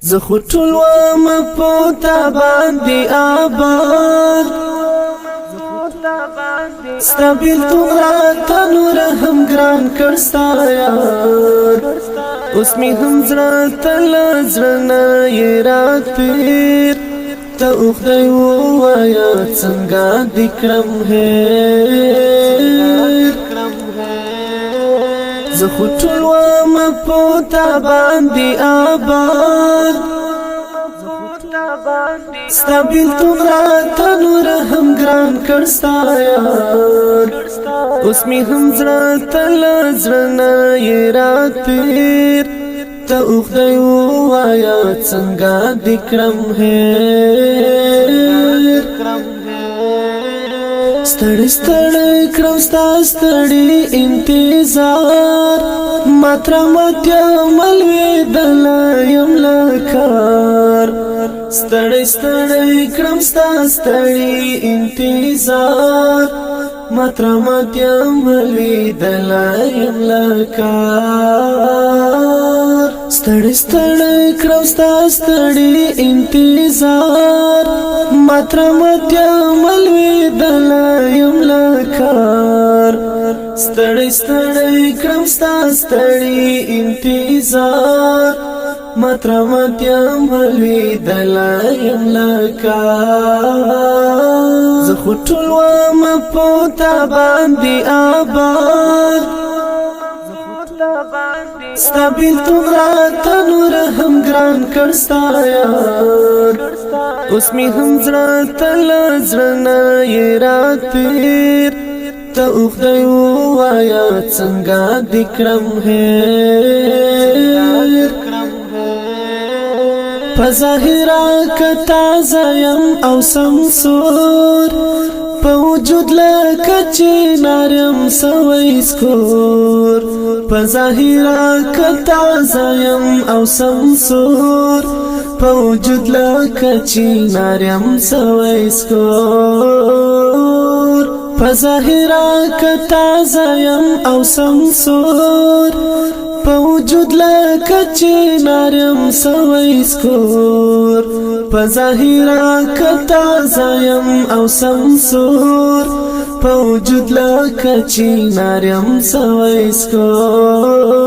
زه خو ټول وم په تا باندې آباد ستا بیلتون راته نور هم ګران کړ ستا یاد اوس مې هم زړه ته له زړه نه یې راتېر ته خدای ووایه څنګه دې کړم هېر زه خو ټول وم په تا باندې آباد ستا بیلتون راته نور هم ګران کړ ستا یاد اوس مې هم زړه ته له زړه نه یې راتېر ته خدای ووایه څنګه دې کړم هېر ستړی ستړی کړم ستا ستړی انتظار ماتره ماتیا ملوېدله یم له کار ستړی ستړی کړم ستا ستړی انتظار ماتره ماتیا ملوېدله یم له کار ستړی ستړی کړم ستا ستړی انتظار ماتره ماتیا ملوېدله یم له کار ستړی ستړی کړم ستا ستړی انتظار ماتره ماتیا ملوېدله یم له کار زه خو ټول وم په تا باندې آباد ستا بیلتون راته نور هم ګران کړ ستا یاد اوس مې هم زړه ته له زړه نه یې راتېر ته خدای ووایه څنګه دې کړم هېر په ظاهره که تازه یم او سمسور په وجود لکه چنار یم سوی سکور په ظاهره که تازه یم او سمسور په وجود لکه چنار یم سوی سکور په ظاهره که تازه یم او سمسور په وجود لکه چنار یم سوی سکور په ظاهره که تازه یم او سمسور په وجود لکه چنار یم سوی سکور